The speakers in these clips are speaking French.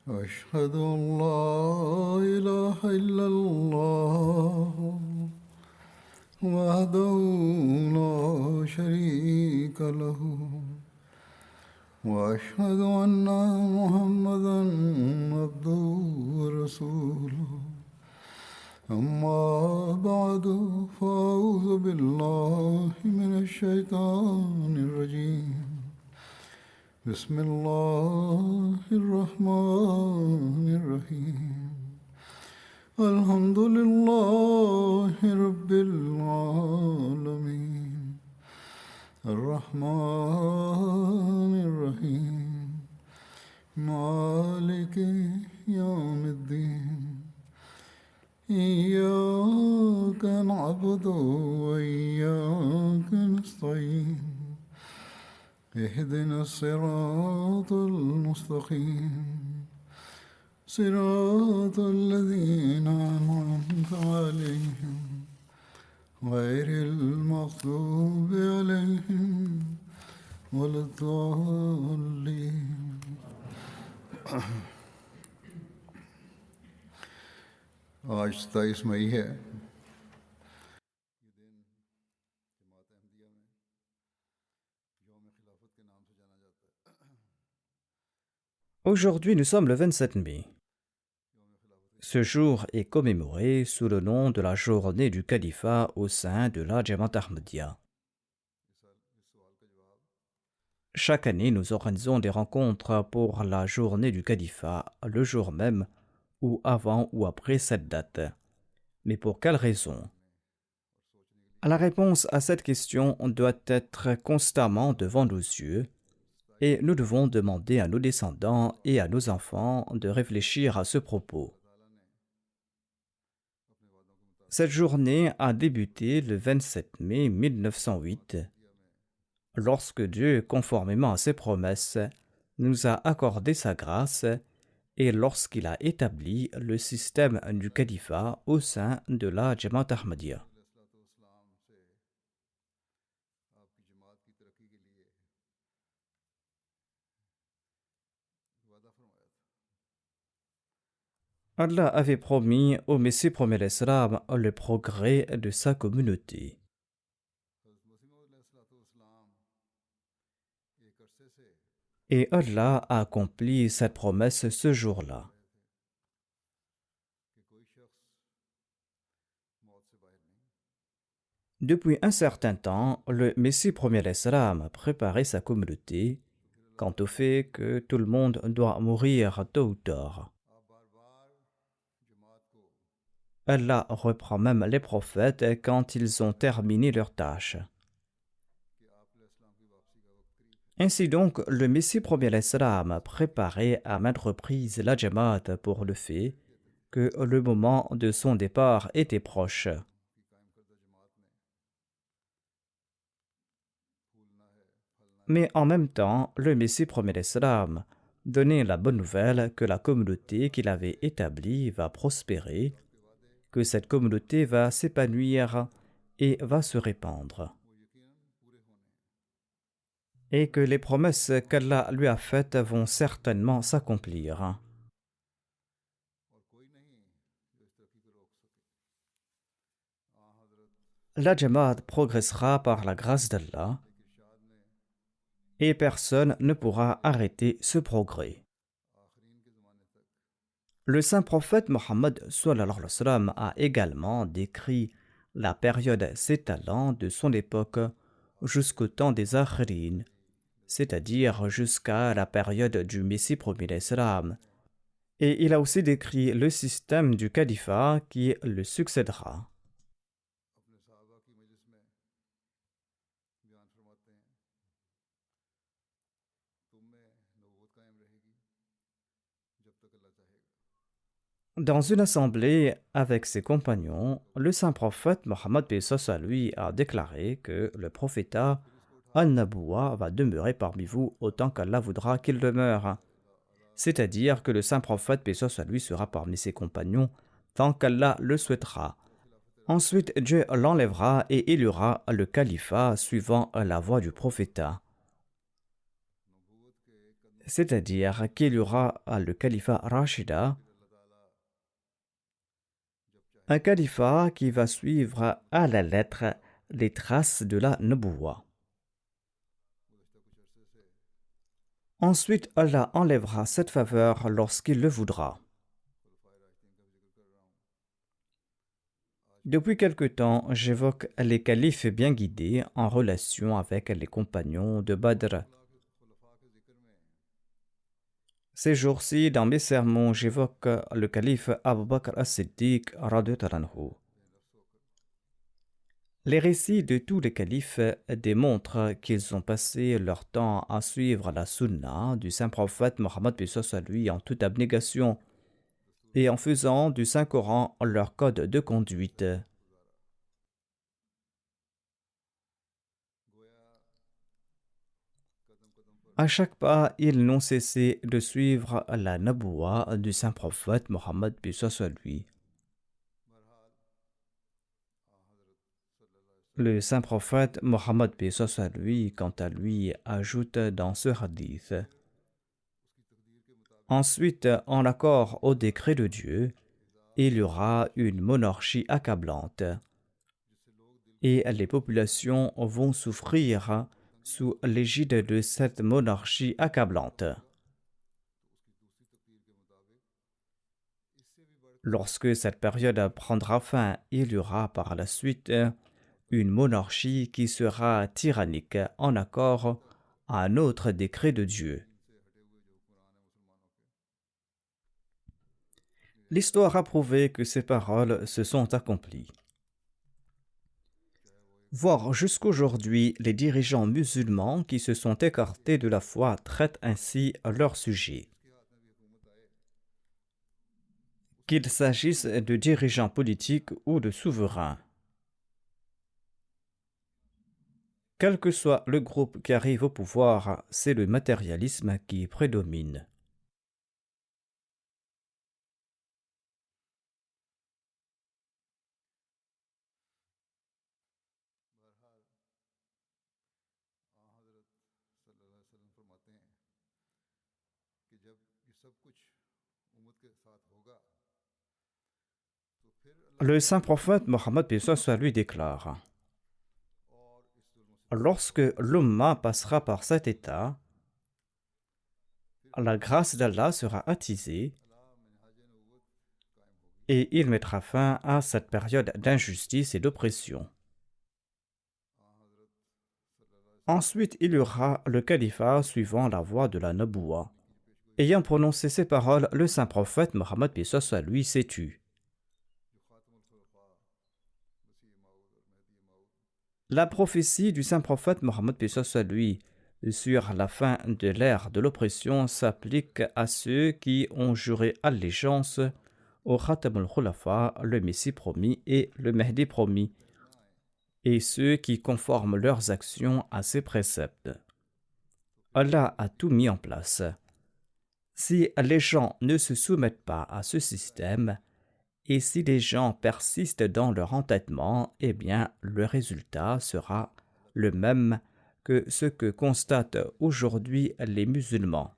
أشهد أن لا إله إلا الله وحده لا شريك له وأشهد أن محمدا عبده ورسوله أما بعد فأعوذ بالله من الشيطان الرجيم بسم الله الرحمن الرحيم الحمد لله رب العالمين الرحمن الرحيم مالك يوم الدين إياك نعبد وإياك نستعين اهدنا الصراط المستقيم صراط الذين أنعمت عليهم غير المغضوب عليهم ولا الضالين आज 27 मई है। Aujourd'hui, nous sommes le 27 mai. Ce jour est commémoré sous le nom de la journée du califat au sein de la Jamaat Ahmadiyya. Chaque année, nous organisons des rencontres pour la journée du califat, le jour même, ou avant ou après cette date. Mais pour quelle raison? La réponse à cette question doit être constamment devant nos yeux, et nous devons demander à nos descendants et à nos enfants de réfléchir à ce propos. Cette journée a débuté le 27 mai 1908, lorsque Dieu, conformément à ses promesses, nous a accordé sa grâce et lorsqu'il a établi le système du califat au sein de la Jamaat Ahmadiyya. Allah avait promis au Messie premier l'Islam le progrès de sa communauté. Et Allah a accompli cette promesse ce jour-là. Depuis un certain temps, le Messie premier l'Islam préparait sa communauté quant au fait que tout le monde doit mourir tôt ou tard. Allah reprend même les prophètes quand ils ont terminé leur tâche. Ainsi donc, le Messie premier l'Islam préparait à maintes reprises la Jamaat pour le fait que le moment de son départ était proche. Mais en même temps, le Messie premier l'Islam donnait la bonne nouvelle que la communauté qu'il avait établie va prospérer, que cette communauté va s'épanouir et va se répandre, et que les promesses qu'Allah lui a faites vont certainement s'accomplir. La Jamaat progressera par la grâce d'Allah, et personne ne pourra arrêter ce progrès. Le saint prophète Mohammed sallallahu alayhi wa sallam a également décrit la période s'étalant de son époque jusqu'au temps des Akhirin, c'est-à-dire jusqu'à la période du Messie premier l'Islam. Et il a aussi décrit le système du califat qui le succédera. Dans une assemblée avec ses compagnons, le saint prophète Mohammed lui a déclaré que le prophétat An-Nabuwa va demeurer parmi vous autant qu'Allah voudra qu'il demeure. C'est-à-dire que le saint prophète lui sera parmi ses compagnons tant qu'Allah le souhaitera. Ensuite, Dieu l'enlèvera et élira le califat suivant la voie du prophétat. c'est-à-dire qu'il y aura le califat Rashida, un califat qui va suivre à la lettre les traces de la Nubuwa. Ensuite, Allah enlèvera cette faveur lorsqu'il le voudra. Depuis quelque temps, j'évoque les califes bien guidés en relation avec les compagnons de Badr. Ces jours-ci, dans mes sermons, j'évoque le calife Abu Bakr as-Siddiq radhiyallahu anhu. Les récits de tous les califes démontrent qu'ils ont passé leur temps à suivre la sunna du saint prophète Mohammed à lui en toute abnégation et en faisant du Saint-Coran leur code de conduite. À chaque pas, ils n'ont cessé de suivre la naboua du saint prophète Mohammed à lui. Le saint prophète Mohammed à lui, quant à lui, ajoute dans ce hadith: ensuite, en accord au décret de Dieu, il y aura une monarchie accablante et les populations vont souffrir sous l'égide de cette monarchie accablante. Lorsque cette période prendra fin, il y aura par la suite une monarchie qui sera tyrannique en accord à un autre décret de Dieu. L'histoire a prouvé que ces paroles se sont accomplies. Voir jusqu'aujourd'hui les dirigeants musulmans qui se sont écartés de la foi traitent ainsi leur sujet. Qu'il s'agisse de dirigeants politiques ou de souverains. Quel que soit le groupe qui arrive au pouvoir, c'est le matérialisme qui prédomine. Le saint prophète Mohammed lui déclare: lorsque l'Umma passera par cet état, la grâce d'Allah sera attisée et il mettra fin à cette période d'injustice et d'oppression. Ensuite, il y aura le califat suivant la voie de la Naboua. Ayant prononcé ces paroles, le saint prophète Mohammed lui s'est tu. La prophétie du saint prophète Mohammed lui sur la fin de l'ère de l'oppression s'applique à ceux qui ont juré allégeance au Khatam al-Khulafa, le Messie promis et le Mahdi promis, et ceux qui conforment leurs actions à ces préceptes. Allah a tout mis en place. Si les gens ne se soumettent pas à ce système, et si les gens persistent dans leur entêtement, eh bien, le résultat sera le même que ce que constatent aujourd'hui les musulmans.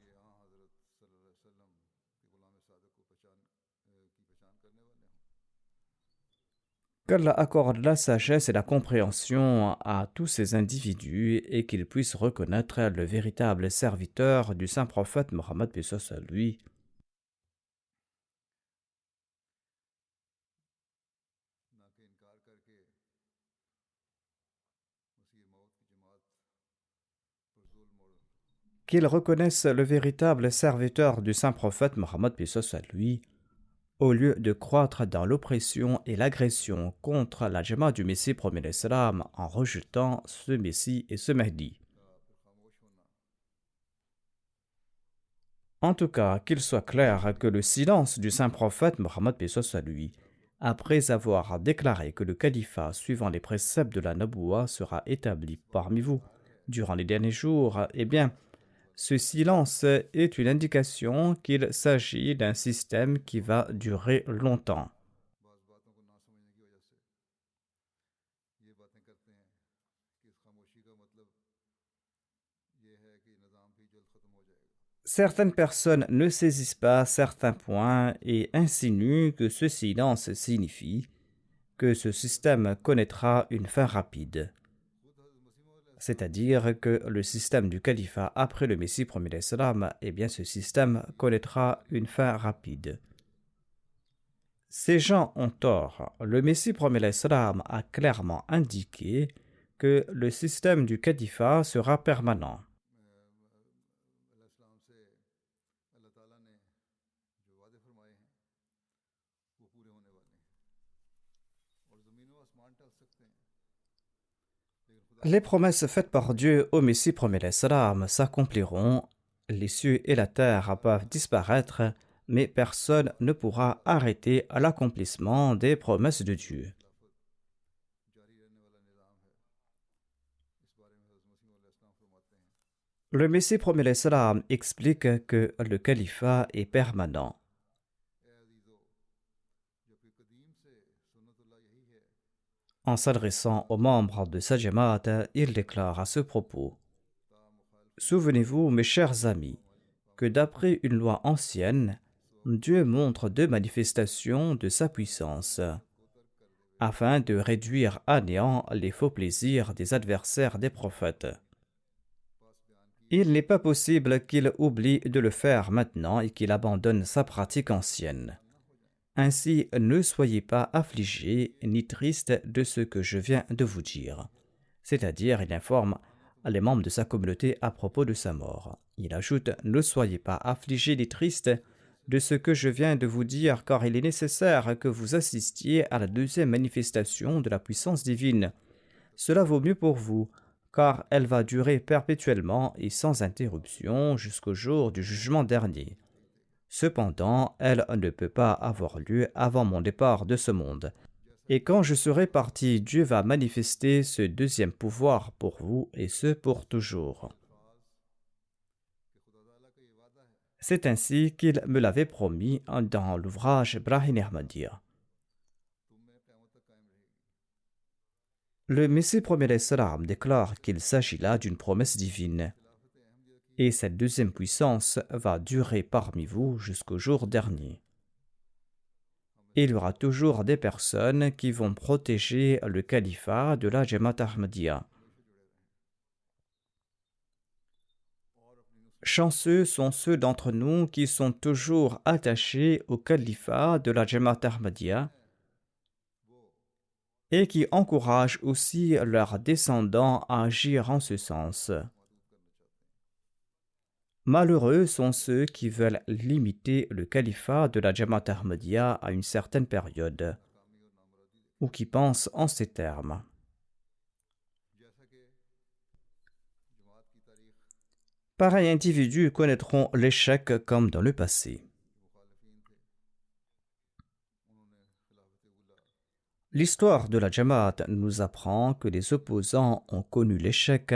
Qu'Allah accorde la sagesse et la compréhension à tous ces individus et qu'ils puissent reconnaître le véritable serviteur du saint prophète Mohammed lui. Qu'ils reconnaissent le véritable serviteur du saint prophète Mohammed lui, au lieu de croître dans l'oppression et l'agression contre la Jama'a du Messie premier l'Islam en rejetant ce Messie et ce Mahdi. En tout cas, qu'il soit clair que le silence du saint prophète Mohammed lui, après avoir déclaré que le califat suivant les préceptes de la Naboua sera établi parmi vous durant les derniers jours, eh bien, ce silence est une indication qu'il s'agit d'un système qui va durer longtemps. Certaines personnes ne saisissent pas certains points et insinuent que ce silence signifie que ce système connaîtra une fin rapide. C'est-à-dire que le système du califat après le Messie promis l'Islam, eh bien ce système connaîtra une fin rapide. Ces gens ont tort. Le Messie promis l'Islam a clairement indiqué que le système du califat sera permanent. Les promesses faites par Dieu au Messie promis l'Islam s'accompliront, les cieux et la terre peuvent disparaître, mais personne ne pourra arrêter l'accomplissement des promesses de Dieu. Le Messie promis l'Islam explique que le califat est permanent. En s'adressant aux membres de sa Jamaat, il déclare à ce propos: Souvenez-vous, mes chers amis, que d'après une loi ancienne, Dieu montre deux manifestations de sa puissance, afin de réduire à néant les faux plaisirs des adversaires des prophètes. Il n'est pas possible qu'il oublie de le faire maintenant et qu'il abandonne sa pratique ancienne. Ainsi, ne soyez pas affligés ni tristes de ce que je viens de vous dire. C'est-à-dire, il informe les membres de sa communauté à propos de sa mort. Il ajoute: Ne soyez pas affligés ni tristes de ce que je viens de vous dire, car il est nécessaire que vous assistiez à la deuxième manifestation de la puissance divine. Cela vaut mieux pour vous, car elle va durer perpétuellement et sans interruption jusqu'au jour du jugement dernier. Cependant, elle ne peut pas avoir lieu avant mon départ de ce monde. Et quand je serai parti, Dieu va manifester ce deuxième pouvoir pour vous, et ce pour toujours. C'est ainsi qu'il me l'avait promis dans l'ouvrage Brahim Ahmadiyya. Le Messie promis l'Islam déclare qu'il s'agit là d'une promesse divine. Et cette deuxième puissance va durer parmi vous jusqu'au jour dernier. Il y aura toujours des personnes qui vont protéger le califat de la Jamaat Ahmadiyya. Chanceux sont ceux d'entre nous qui sont toujours attachés au califat de la Jamaat Ahmadiyya et qui encouragent aussi leurs descendants à agir en ce sens. Malheureux sont ceux qui veulent limiter le califat de la Jamaat Ahmadiyya à une certaine période, ou qui pensent en ces termes. Pareils individus connaîtront l'échec comme dans le passé. L'histoire de la Jamaat nous apprend que les opposants ont connu l'échec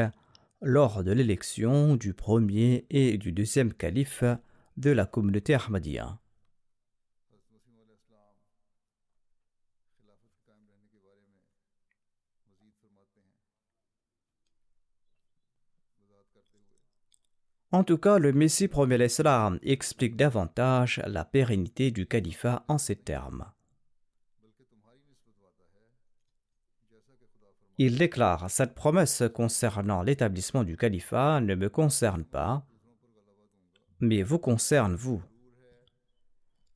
lors de l'élection du premier et du deuxième calife de la communauté Ahmadiyya. En tout cas, le Messie promet l'Islam explique davantage la pérennité du califat en ces termes. Il déclare: Cette promesse concernant l'établissement du califat ne me concerne pas, mais vous concerne vous.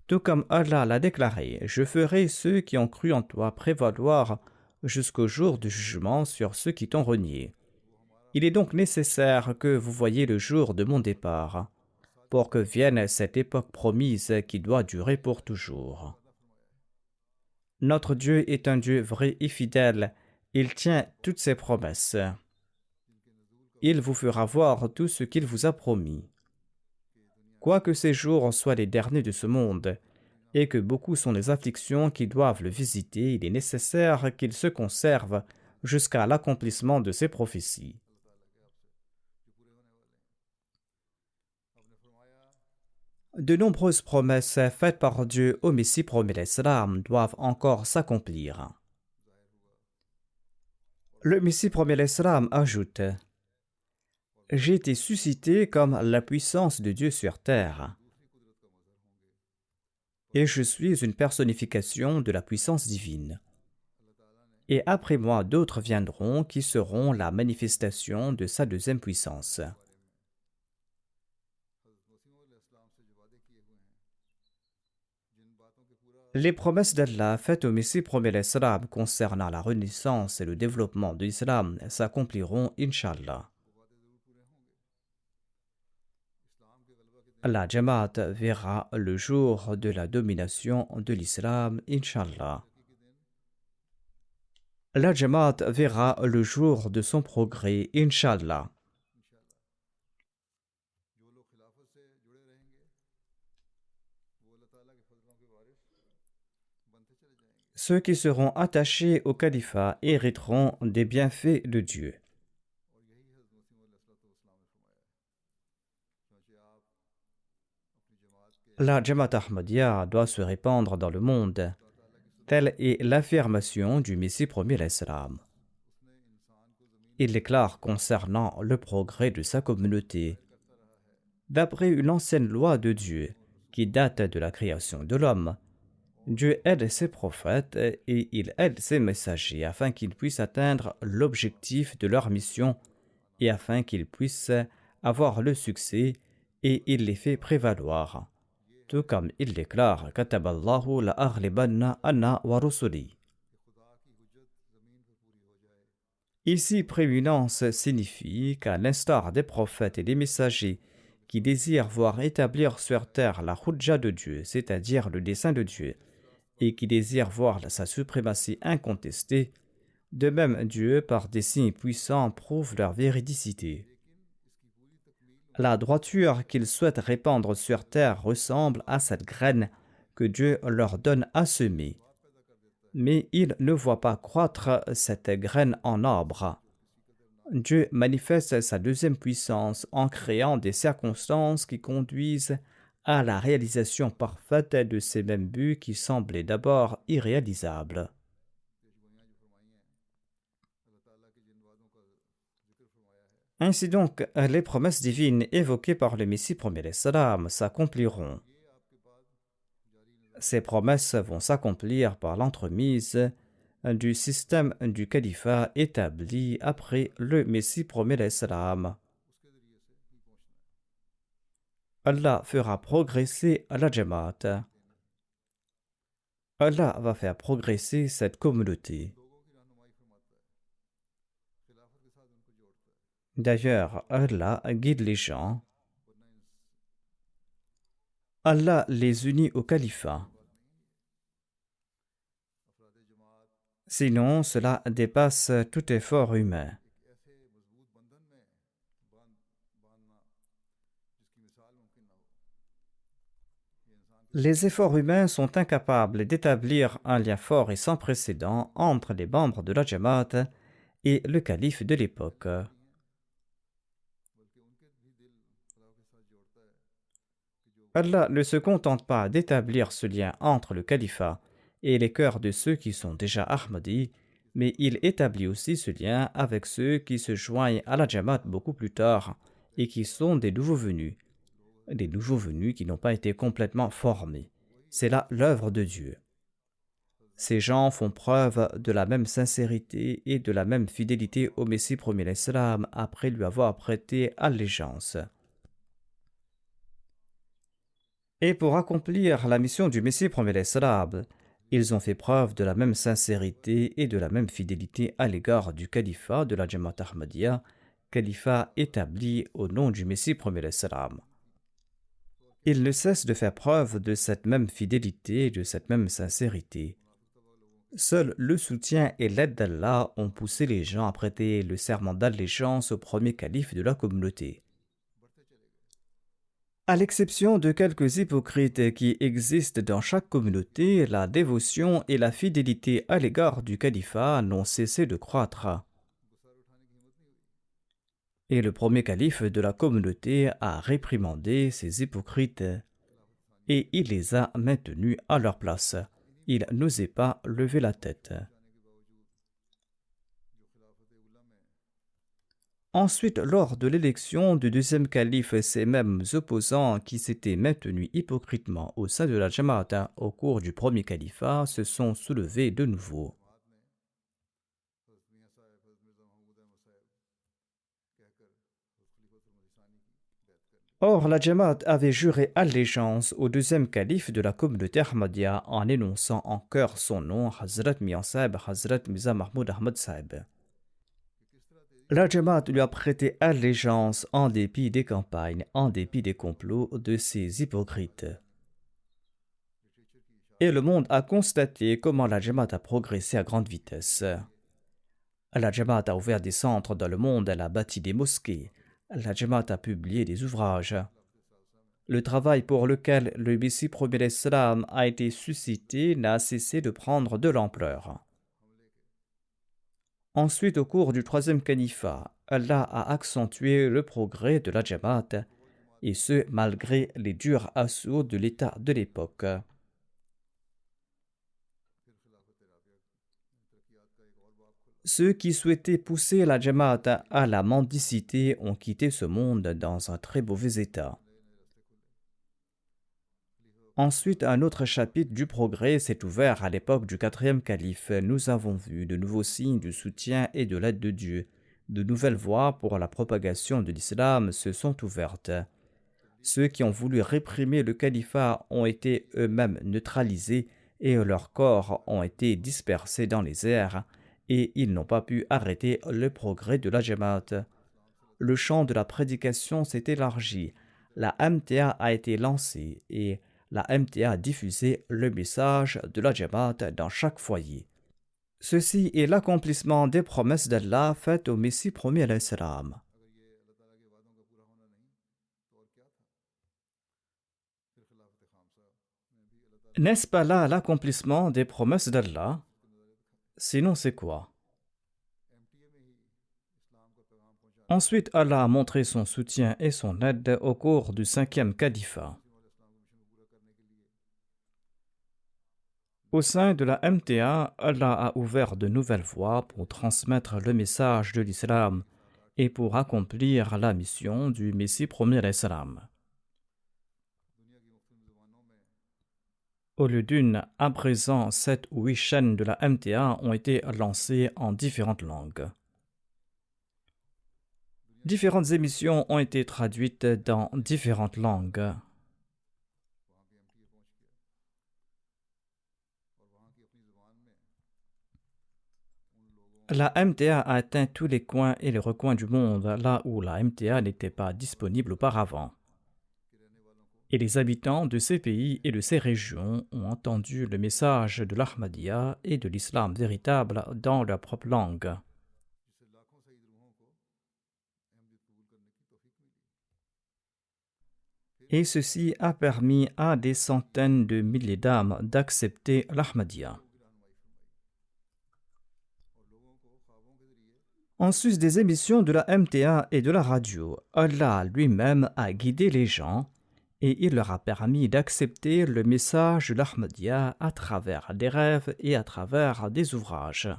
Tout comme Allah l'a déclaré, je ferai ceux qui ont cru en toi prévaloir jusqu'au jour du jugement sur ceux qui t'ont renié. Il est donc nécessaire que vous voyiez le jour de mon départ, pour que vienne cette époque promise qui doit durer pour toujours. Notre Dieu est un Dieu vrai et fidèle. Il tient toutes ses promesses. Il vous fera voir tout ce qu'il vous a promis. Quoique ces jours soient les derniers de ce monde, et que beaucoup sont les afflictions qui doivent le visiter, il est nécessaire qu'il se conserve jusqu'à l'accomplissement de ses prophéties. De nombreuses promesses faites par Dieu au Messie promis l'Islam doivent encore s'accomplir. Le Messie promet l'Islam ajoute: j'ai été suscité comme la puissance de Dieu sur terre, et je suis une personnification de la puissance divine. Et après moi, d'autres viendront qui seront la manifestation de sa deuxième puissance. Les promesses d'Allah faites au Messie premier l'Islam concernant la renaissance et le développement de l'Islam s'accompliront, Inch'Allah. La Jamaat verra le jour de la domination de l'Islam, Inch'Allah. La Jamaat verra le jour de son progrès, Inch'Allah. Ceux qui seront attachés au califat hériteront des bienfaits de Dieu. La Jamaat Ahmadiyya doit se répandre dans le monde. Telle est l'affirmation du Messie premier l'Islam. Il déclare concernant le progrès de sa communauté. D'après une ancienne loi de Dieu qui date de la création de l'homme, Dieu aide ses prophètes et il aide ses messagers afin qu'ils puissent atteindre l'objectif de leur mission et afin qu'ils puissent avoir le succès, et il les fait prévaloir. Tout comme il déclare Kataballahu la aghlibanna anna wa rusuli. Ici, prééminence signifie qu'à l'instar des prophètes et des messagers qui désirent voir établir sur terre la hujja de Dieu, c'est-à-dire le dessein de Dieu, et qui désirent voir sa suprématie incontestée, de même Dieu, par des signes puissants, prouve leur véridicité. La droiture qu'ils souhaitent répandre sur terre ressemble à cette graine que Dieu leur donne à semer. Mais ils ne voient pas croître cette graine en arbre. Dieu manifeste sa deuxième puissance en créant des circonstances qui conduisent à la réalisation parfaite de ces mêmes buts qui semblaient d'abord irréalisables. Ainsi donc, les promesses divines évoquées par le Messie premier l'Islam s'accompliront. Ces promesses vont s'accomplir par l'entremise du système du califat établi après le Messie premier l'Islam. Allah fera progresser la Jamaat. Allah va faire progresser cette communauté. D'ailleurs, Allah guide les gens. Allah les unit au califat. Sinon, cela dépasse tout effort humain. Les efforts humains sont incapables d'établir un lien fort et sans précédent entre les membres de la Jamaat et le calife de l'époque. Allah ne se contente pas d'établir ce lien entre le califat et les cœurs de ceux qui sont déjà Ahmadis, mais il établit aussi ce lien avec ceux qui se joignent à la Jamaat beaucoup plus tard et qui sont des nouveaux venus qui n'ont pas été complètement formés. C'est là l'œuvre de Dieu. Ces gens font preuve de la même sincérité et de la même fidélité au Messie premier l'Islam après lui avoir prêté allégeance. Et pour accomplir la mission du Messie premier l'Islam, ils ont fait preuve de la même sincérité et de la même fidélité à l'égard du califat de la Jamaat Ahmadiyya, califat établi au nom du Messie premier l'Islam. Ils ne cessent de faire preuve de cette même fidélité et de cette même sincérité. Seul le soutien et l'aide d'Allah ont poussé les gens à prêter le serment d'allégeance au premier calife de la communauté. À l'exception de quelques hypocrites qui existent dans chaque communauté, la dévotion et la fidélité à l'égard du califat n'ont cessé de croître. Et le premier calife de la communauté a réprimandé ces hypocrites et il les a maintenus à leur place. Il n'osait pas lever la tête. Ensuite, lors de l'élection du deuxième calife, ces mêmes opposants qui s'étaient maintenus hypocritement au sein de la Jamaata au cours du premier califat se sont soulevés de nouveau. Or, la Jamaat avait juré allégeance au deuxième calife de la communauté Ahmadiyya en énonçant en chœur son nom, Hazrat Mian Sahib, Hazrat Mirza Mahmoud Ahmad Sahib. La Jamaat lui a prêté allégeance en dépit des campagnes, en dépit des complots de ces hypocrites. Et le monde a constaté comment la Jamaat a progressé à grande vitesse. La Jamaat a ouvert des centres dans le monde, elle a bâti des mosquées. La Jamaat a publié des ouvrages. Le travail pour lequel le Messie premier l'Islam a été suscité n'a cessé de prendre de l'ampleur. Ensuite, au cours du troisième califat, Allah a accentué le progrès de la Jamaat, et ce malgré les durs assauts de l'État de l'époque. Ceux qui souhaitaient pousser la Jamaat à la mendicité ont quitté ce monde dans un très mauvais état. Ensuite, un autre chapitre du progrès s'est ouvert à l'époque du quatrième calife. Nous avons vu de nouveaux signes du soutien et de l'aide de Dieu. De nouvelles voies pour la propagation de l'islam se sont ouvertes. Ceux qui ont voulu réprimer le califat ont été eux-mêmes neutralisés et leurs corps ont été dispersés dans les airs, et ils n'ont pas pu arrêter le progrès de la Jamaat. Le champ de la prédication s'est élargi. La MTA a été lancée et la MTA a diffusé le message de la Jamaat dans chaque foyer. Ceci est l'accomplissement des promesses d'Allah faites au Messie premier alayhi salam. N'est-ce pas là l'accomplissement des promesses d'Allah? Sinon, c'est quoi? Ensuite, Allah a montré son soutien et son aide au cours du cinquième califat. Au sein de la MTA, Allah a ouvert de nouvelles voies pour transmettre le message de l'islam et pour accomplir la mission du Messie premier alayhi salam. Au lieu d'une, à présent, 7 ou 8 chaînes de la MTA ont été lancées en différentes langues. Différentes émissions ont été traduites dans différentes langues. La MTA a atteint tous les coins et les recoins du monde, là où la MTA n'était pas disponible auparavant. Et les habitants de ces pays et de ces régions ont entendu le message de l'Ahmadiyya et de l'islam véritable dans leur propre langue. Et ceci a permis à des centaines de milliers d'âmes d'accepter l'Ahmadiyya. En sus des émissions de la MTA et de la radio, Allah lui-même a guidé les gens et il leur a permis d'accepter le message de l'Ahmadiyya à travers des rêves et à travers des ouvrages.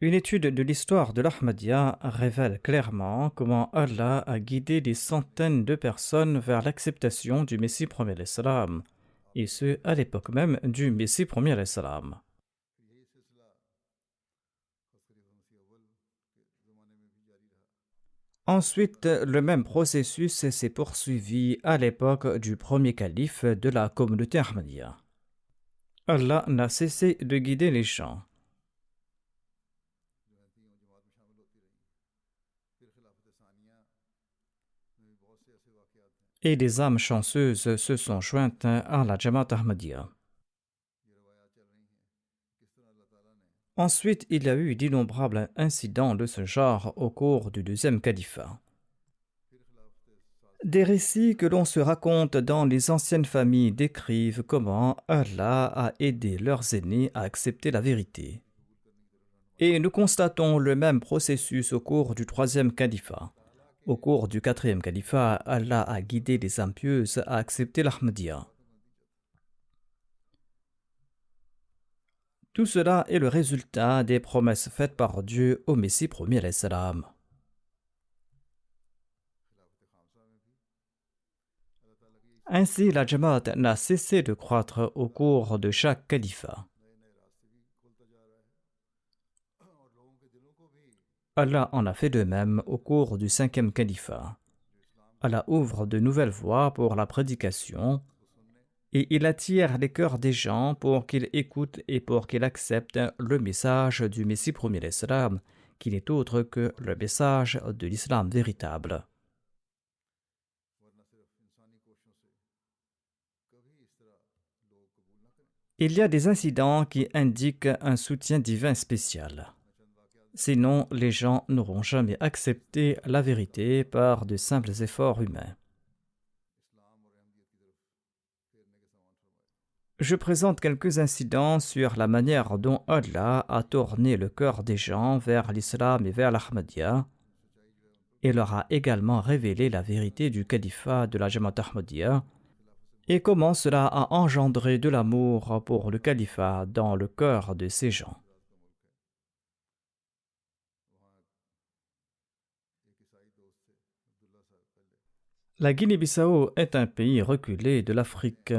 Une étude de l'histoire de l'Ahmadiyya révèle clairement comment Allah a guidé des centaines de personnes vers l'acceptation du Messie premier alayhi salam, et ce, à l'époque même du Messie premier alayhi salam. Ensuite, le même processus s'est poursuivi à l'époque du premier calife de la communauté Ahmadiyya. Allah n'a cessé de guider les gens. Et des âmes chanceuses se sont jointes à la Jamaat Ahmadiyya. Ensuite, il y a eu d'innombrables incidents de ce genre au cours du deuxième califat. Des récits que l'on se raconte dans les anciennes familles décrivent comment Allah a aidé leurs aînés à accepter la vérité. Et nous constatons le même processus au cours du troisième califat. Au cours du quatrième califat, Allah a guidé les âmes pieuses à accepter l'Ahmadiyya. Tout cela est le résultat des promesses faites par Dieu au Messie premier alayhi salam. Ainsi, la Jamaat n'a cessé de croître au cours de chaque califat. Allah en a fait de même au cours du 5e califat. Allah ouvre de nouvelles voies pour la prédication et il attire les cœurs des gens pour qu'ils écoutent et pour qu'ils acceptent le message du Messie premier l'Islam, qui n'est autre que le message de l'Islam véritable. Il y a des incidents qui indiquent un soutien divin spécial. Sinon, les gens n'auront jamais accepté la vérité par de simples efforts humains. Je présente quelques incidents sur la manière dont Allah a tourné le cœur des gens vers l'islam et vers l'Ahmadiyya et leur a également révélé la vérité du califat de la Jamaat Ahmadiyya et comment cela a engendré de l'amour pour le califat dans le cœur de ces gens. La Guinée-Bissau est un pays reculé de l'Afrique.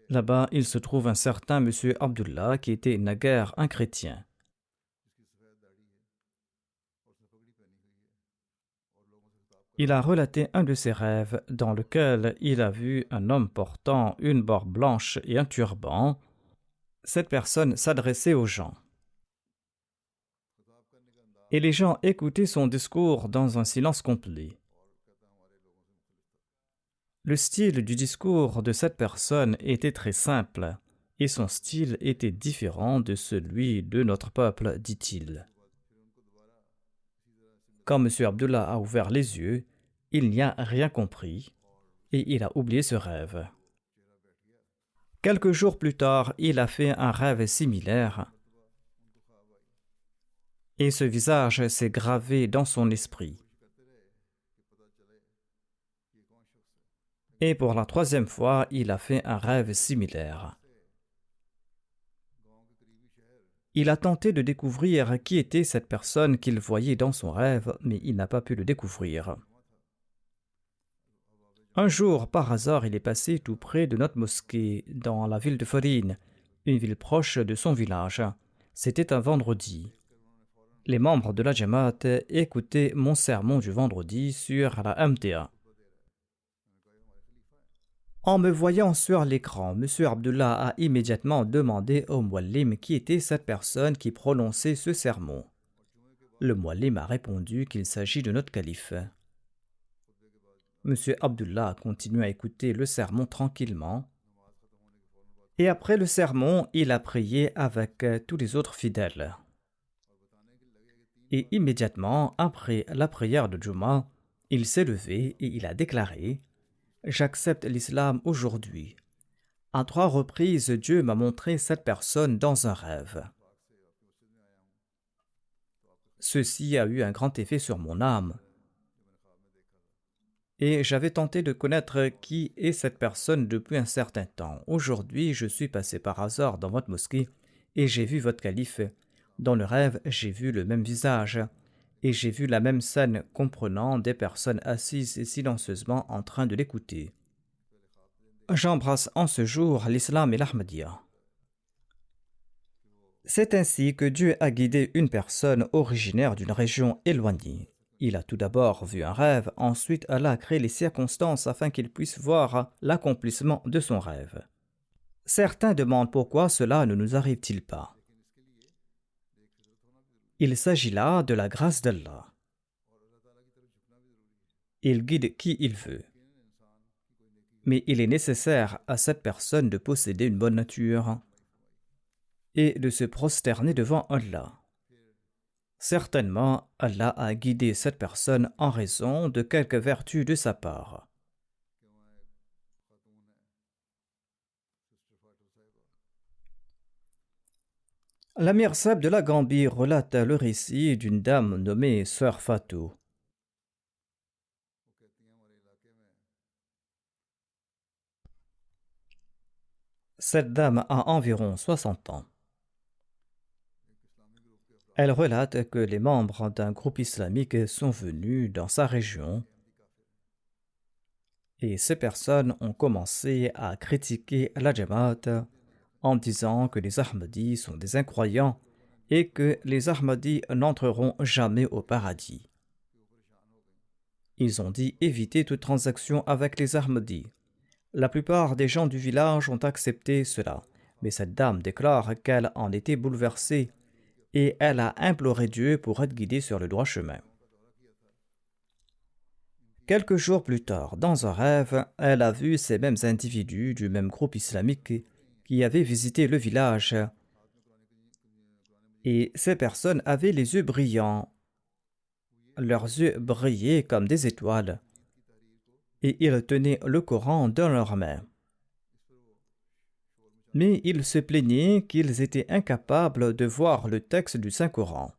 Là-bas, il se trouve un certain monsieur Abdullah qui était naguère un chrétien. Il a relaté un de ses rêves dans lequel il a vu un homme portant une barbe blanche et un turban. Cette personne s'adressait aux gens. Et les gens écoutaient son discours dans un silence complet. Le style du discours de cette personne était très simple, et son style était différent de celui de notre peuple, dit-il. Quand M. Abdullah a ouvert les yeux, il n'y a rien compris, et il a oublié ce rêve. Quelques jours plus tard, il a fait un rêve similaire, et ce visage s'est gravé dans son esprit. Et pour la 3e fois, il a fait un rêve similaire. Il a tenté de découvrir qui était cette personne qu'il voyait dans son rêve, mais il n'a pas pu le découvrir. Un jour, par hasard, il est passé tout près de notre mosquée, dans la ville de Farine, une ville proche de son village. C'était un vendredi. Les membres de la Jamaat écoutaient mon sermon du vendredi sur la MTA. En me voyant sur l'écran, M. Abdullah a immédiatement demandé au muallim qui était cette personne qui prononçait ce sermon. Le muallim a répondu qu'il s'agit de notre calife. M. Abdullah a continué à écouter le sermon tranquillement. Et après le sermon, il a prié avec tous les autres fidèles. Et immédiatement, après la prière de Juma, il s'est levé et il a déclaré « J'accepte l'islam aujourd'hui. À 3 reprises, Dieu m'a montré cette personne dans un rêve. Ceci a eu un grand effet sur mon âme. Et j'avais tenté de connaître qui est cette personne depuis un certain temps. Aujourd'hui, je suis passé par hasard dans votre mosquée et j'ai vu votre calife. Dans le rêve, j'ai vu le même visage et j'ai vu la même scène comprenant des personnes assises silencieusement en train de l'écouter. J'embrasse en ce jour l'islam et l'Ahmadiyya. C'est ainsi que Dieu a guidé une personne originaire d'une région éloignée. Il a tout d'abord vu un rêve, ensuite Allah a créé les circonstances afin qu'il puisse voir l'accomplissement de son rêve. Certains demandent pourquoi cela ne nous arrive-t-il pas. Il s'agit là de la grâce d'Allah. Il guide qui il veut. Mais il est nécessaire à cette personne de posséder une bonne nature et de se prosterner devant Allah. Certainement, Allah a guidé cette personne en raison de quelque vertu de sa part. L'Amir Sahib de la Gambie relate le récit d'une dame nommée Sœur Fatou. Cette dame a environ 60 ans. Elle relate que les membres d'un groupe islamique sont venus dans sa région et ces personnes ont commencé à critiquer la Jamaat en disant que les Ahmadis sont des incroyants et que les Ahmadis n'entreront jamais au paradis. Ils ont dit éviter toute transaction avec les Ahmadis. La plupart des gens du village ont accepté cela, mais cette dame déclare qu'elle en était bouleversée et elle a imploré Dieu pour être guidée sur le droit chemin. Quelques jours plus tard, dans un rêve, elle a vu ces mêmes individus du même groupe islamique qui avaient visité le village. Et ces personnes avaient les yeux brillants. Leurs yeux brillaient comme des étoiles. Et ils tenaient le Coran dans leurs mains. Mais ils se plaignaient qu'ils étaient incapables de voir le texte du Saint-Coran.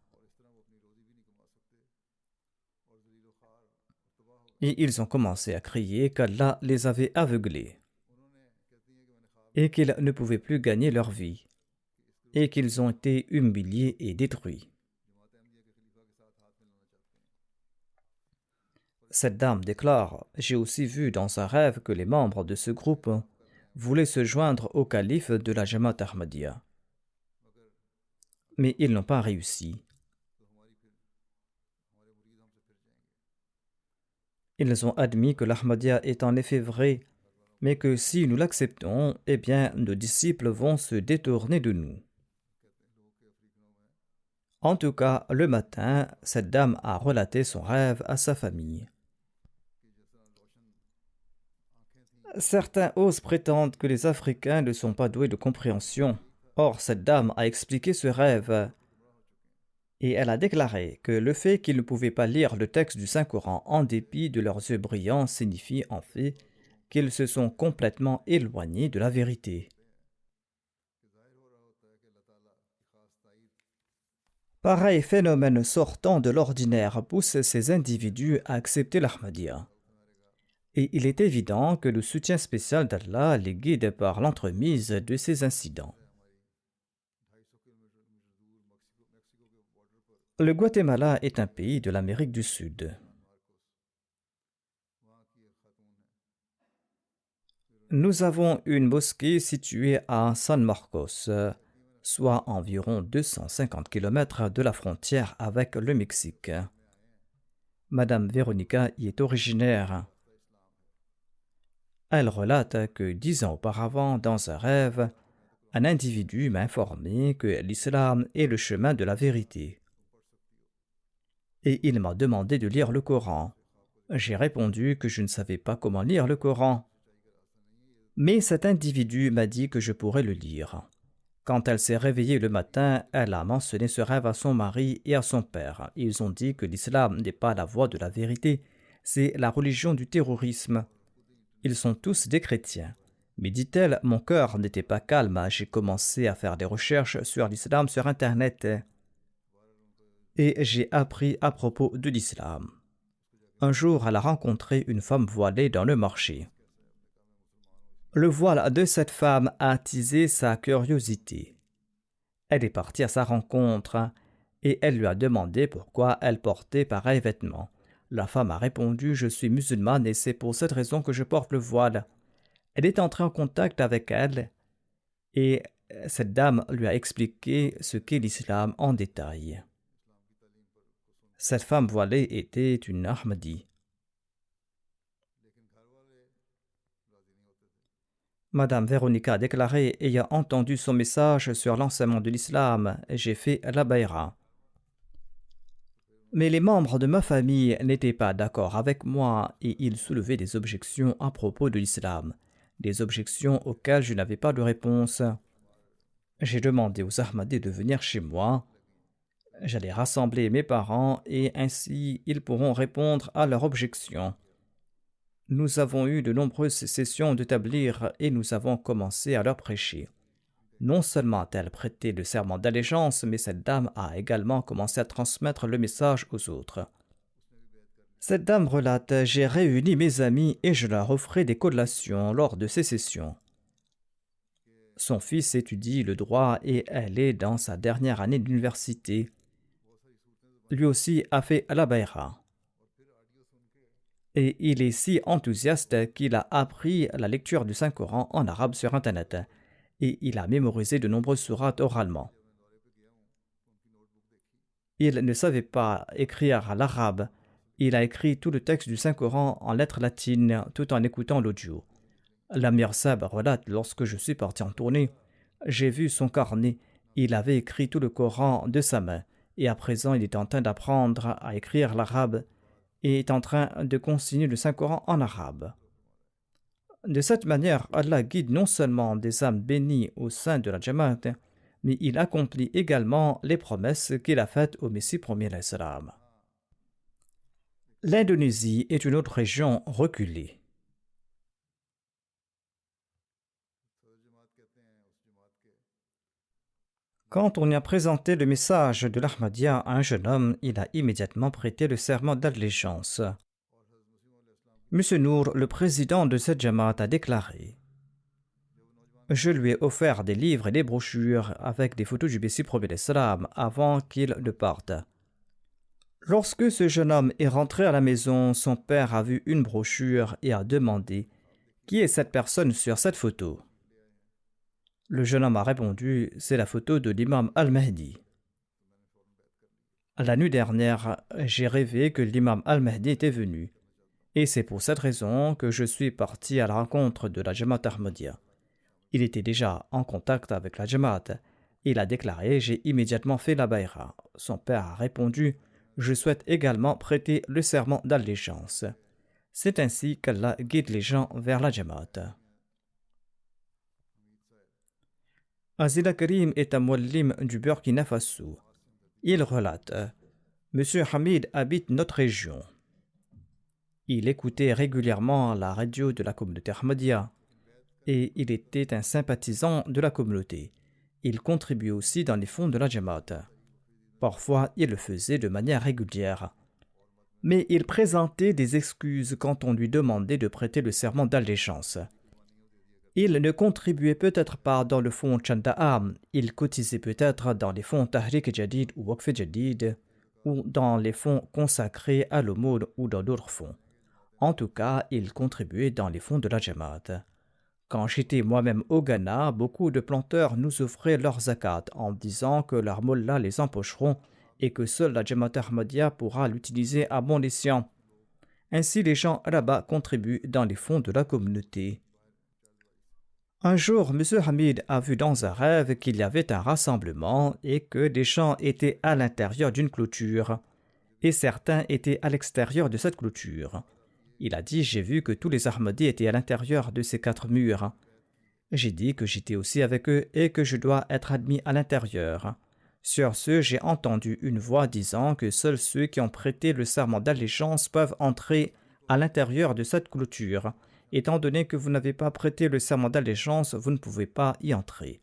Et ils ont commencé à crier qu'Allah les avait aveuglés et qu'ils ne pouvaient plus gagner leur vie et qu'ils ont été humiliés et détruits. Cette dame déclare « J'ai aussi vu dans un rêve que les membres de ce groupe voulaient se joindre au calife de la Jamaat Ahmadiyya. Mais ils n'ont pas réussi. Ils ont admis que l'Ahmadiyya est en effet vrai, mais que si nous l'acceptons, eh bien nos disciples vont se détourner de nous. » En tout cas, le matin, cette dame a relaté son rêve à sa famille. Certains osent prétendre que les Africains ne sont pas doués de compréhension. Or, cette dame a expliqué ce rêve et elle a déclaré que le fait qu'ils ne pouvaient pas lire le texte du Saint-Coran en dépit de leurs yeux brillants signifie en fait qu'ils se sont complètement éloignés de la vérité. Pareil phénomène sortant de l'ordinaire pousse ces individus à accepter l'Ahmadiyya. Et il est évident que le soutien spécial d'Allah les guide par l'entremise de ces incidents. Le Guatemala est un pays de l'Amérique du Sud. Nous avons une mosquée située à San Marcos, soit environ 250 km de la frontière avec le Mexique. Madame Veronica y est originaire. Elle relate que 10 ans auparavant, dans un rêve, un individu m'a informé que l'islam est le chemin de la vérité. Et il m'a demandé de lire le Coran. J'ai répondu que je ne savais pas comment lire le Coran. Mais cet individu m'a dit que je pourrais le lire. Quand elle s'est réveillée le matin, elle a mentionné ce rêve à son mari et à son père. Ils ont dit que l'islam n'est pas la voie de la vérité, c'est la religion du terrorisme. Ils sont tous des chrétiens. Mais dit-elle, mon cœur n'était pas calme. J'ai commencé à faire des recherches sur l'islam sur Internet. Et j'ai appris à propos de l'islam. Un jour, elle a rencontré une femme voilée dans le marché. Le voile de cette femme a attisé sa curiosité. Elle est partie à sa rencontre et elle lui a demandé pourquoi elle portait pareil vêtement. La femme a répondu « Je suis musulmane et c'est pour cette raison que je porte le voile. » Elle est entrée en contact avec elle et cette dame lui a expliqué ce qu'est l'islam en détail. Cette femme voilée était une Ahmadi. Madame Veronica a déclaré ayant entendu son message sur l'enseignement de l'islam, j'ai fait la bayra. Mais les membres de ma famille n'étaient pas d'accord avec moi et ils soulevaient des objections à propos de l'islam, des objections auxquelles je n'avais pas de réponse. J'ai demandé aux Ahmadis de venir chez moi. J'allais rassembler mes parents et ainsi ils pourront répondre à leurs objections. Nous avons eu de nombreuses sessions de tablir et nous avons commencé à leur prêcher. Non seulement a-t-elle prêté le serment d'allégeance, mais cette dame a également commencé à transmettre le message aux autres. Cette dame relate « J'ai réuni mes amis et je leur offrais des collations lors de ces sessions. Son fils étudie le droit et elle est dans sa dernière année d'université. Lui aussi a fait la bayra. Et il est si enthousiaste qu'il a appris la lecture du Saint-Coran en arabe sur Internet. Et il a mémorisé de nombreuses sourates oralement. Il ne savait pas écrire l'arabe. Il a écrit tout le texte du Saint-Coran en lettres latines tout en écoutant l'audio. L'Amir Sab relate, lorsque je suis parti en tournée, j'ai vu son carnet. Il avait écrit tout le Coran de sa main. Et à présent, il est en train d'apprendre à écrire l'arabe et est en train de consigner le Saint-Coran en arabe. De cette manière, Allah guide non seulement des âmes bénies au sein de la Jamaat, mais il accomplit également les promesses qu'il a faites au Messie premier l'Islam. L'Indonésie est une autre région reculée. Quand on y a présenté le message de l'Ahmadiyya à un jeune homme, il a immédiatement prêté le serment d'allégeance. M. Nour, le président de cette Jamaat, a déclaré: je lui ai offert des livres et des brochures avec des photos du Messie premier l'Islam avant qu'il ne parte. Lorsque ce jeune homme est rentré à la maison, son père a vu une brochure et a demandé: qui est cette personne sur cette photo? Le jeune homme a répondu: c'est la photo de l'imam Al-Mahdi. La nuit dernière, j'ai rêvé que l'imam Al-Mahdi était venu. Et c'est pour cette raison que je suis parti à la rencontre de la Jamaat Ahmadiyya. Il était déjà en contact avec la Jamaat. Il a déclaré: j'ai immédiatement fait la bayra. Son père a répondu: je souhaite également prêter le serment d'allégeance. C'est ainsi qu'Allah guide les gens vers la Jamaat. Azila Karim est un muallim du Burkina Faso. Il relate: Monsieur Hamid habite notre région. Il écoutait régulièrement la radio de la communauté Ahmadiyya et il était un sympathisant de la communauté. Il contribuait aussi dans les fonds de la Jamaat. Parfois, il le faisait de manière régulière. Mais il présentait des excuses quand on lui demandait de prêter le serment d'allégeance. Il ne contribuait peut-être pas dans le fonds Chanda'am, il cotisait peut-être dans les fonds Tahrik Jadid ou Waqf Jadid, ou dans les fonds consacrés à l'aumône ou dans d'autres fonds. En tout cas, il contribuait dans les fonds de la Jamaat. Quand j'étais moi-même au Ghana, beaucoup de planteurs nous offraient leur zakat en disant que leurs mollahs les empocheront et que seule la Jamaat Ahmadiyya pourra l'utiliser à bon escient. Ainsi, les gens là-bas contribuent dans les fonds de la communauté. Un jour, M. Hamid a vu dans un rêve qu'il y avait un rassemblement et que des gens étaient à l'intérieur d'une clôture et certains étaient à l'extérieur de cette clôture. Il a dit: j'ai vu que tous les Ahmadis étaient à l'intérieur de ces 4 murs. J'ai dit que j'étais aussi avec eux et que je dois être admis à l'intérieur. Sur ce, j'ai entendu une voix disant que seuls ceux qui ont prêté le serment d'allégeance peuvent entrer à l'intérieur de cette clôture. Étant donné que vous n'avez pas prêté le serment d'allégeance, vous ne pouvez pas y entrer.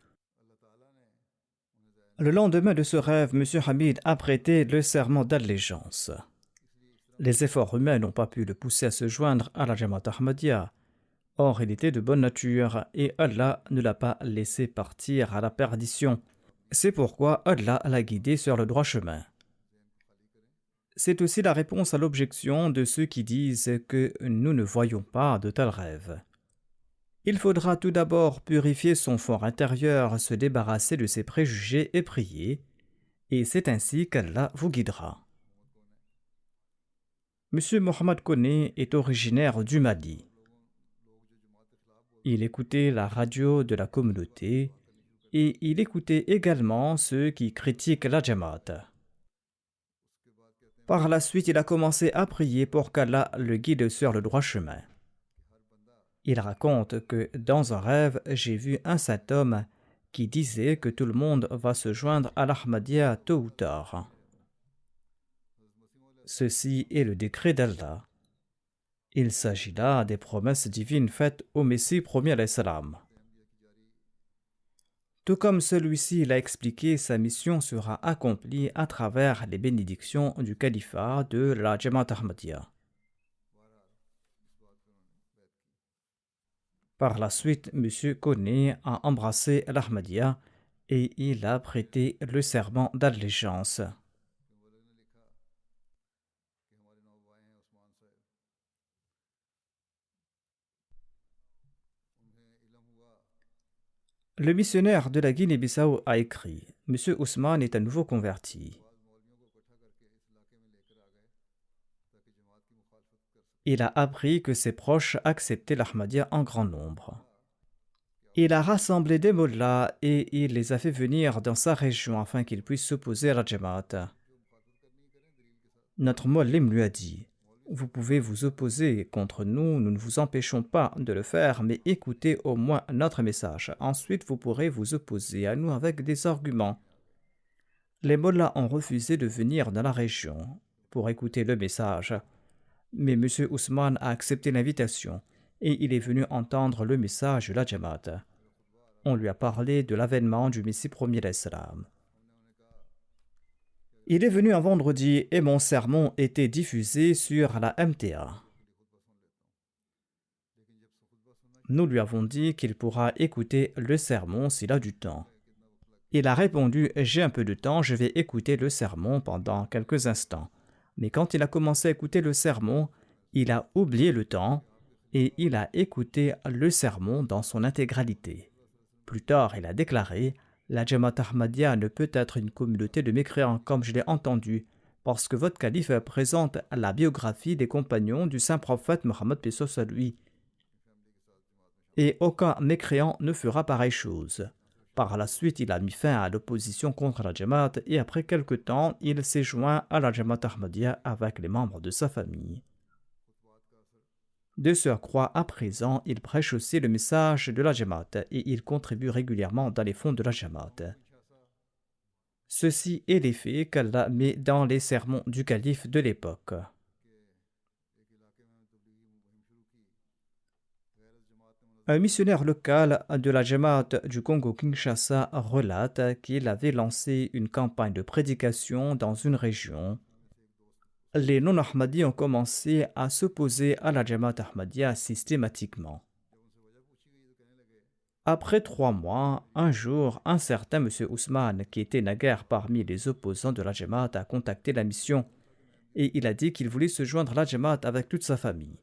Le lendemain de ce rêve, M. Hamid a prêté le serment d'allégeance. Les efforts humains n'ont pas pu le pousser à se joindre à la Jamaat Ahmadiyya. Or, il était de bonne nature et Allah ne l'a pas laissé partir à la perdition. C'est pourquoi Allah l'a guidé sur le droit chemin. C'est aussi la réponse à l'objection de ceux qui disent que nous ne voyons pas de tels rêves. Il faudra tout d'abord purifier son fort intérieur, se débarrasser de ses préjugés et prier, et c'est ainsi qu'Allah vous guidera. M. Mohamed Kone est originaire du Mali. Il écoutait la radio de la communauté et il écoutait également ceux qui critiquent la Jamaat. Par la suite, il a commencé à prier pour qu'Allah le guide sur le droit chemin. Il raconte que dans un rêve, j'ai vu un saint homme qui disait que tout le monde va se joindre à l'Ahmadiyya tôt ou tard. Ceci est le décret d'Allah. Il s'agit là des promesses divines faites au Messie premier l'Islam. Tout comme celui-ci l'a expliqué, sa mission sera accomplie à travers les bénédictions du califat de la Jamaat Ahmadiyya. Par la suite, M. Koné a embrassé l'Ahmadiyya et il a prêté le serment d'allégeance. Le missionnaire de la Guinée-Bissau a écrit: M. Ousmane est à nouveau converti. Il a appris que ses proches acceptaient l'Ahmadiyya en grand nombre. Il a rassemblé des mollahs et il les a fait venir dans sa région afin qu'ils puissent s'opposer à la Jamaat. Notre Mollim lui a dit: vous pouvez vous opposer contre nous, nous ne vous empêchons pas de le faire, mais écoutez au moins notre message. Ensuite, vous pourrez vous opposer à nous avec des arguments. Les mollahs ont refusé de venir dans la région pour écouter le message, mais M. Ousmane a accepté l'invitation et il est venu entendre le message de la Jamaat. On lui a parlé de l'avènement du Messie premier d'Islam. Il est venu un vendredi et mon sermon était diffusé sur la MTA. Nous lui avons dit qu'il pourra écouter le sermon s'il a du temps. Il a répondu: j'ai un peu de temps, je vais écouter le sermon pendant quelques instants. Mais quand il a commencé à écouter le sermon, il a oublié le temps et il a écouté le sermon dans son intégralité. Plus tard, il a déclaré: la Jamaat Ahmadiyya ne peut être une communauté de mécréants comme je l'ai entendu, parce que votre calife présente la biographie des compagnons du saint prophète Mohammed paix soit sur lui. Et aucun mécréant ne fera pareille chose. Par la suite, il a mis fin à l'opposition contre la Jamaat et après quelque temps, il s'est joint à la Jamaat Ahmadiyya avec les membres de sa famille. De surcroît, à présent, il prêche aussi le message de la Jamaat et il contribue régulièrement dans les fonds de la Jamaat. Ceci est l'effet qu'Allah met dans les sermons du calife de l'époque. Un missionnaire local de la Jamaat du Congo-Kinshasa relate qu'il avait lancé une campagne de prédication dans une région. Les non-Ahmadis ont commencé à s'opposer à la Jamaat Ahmadiyya systématiquement. Après 3 mois, un jour, un certain M. Ousmane, qui était naguère parmi les opposants de la Jamaat, a contacté la mission et il a dit qu'il voulait se joindre à la Jamaat avec toute sa famille.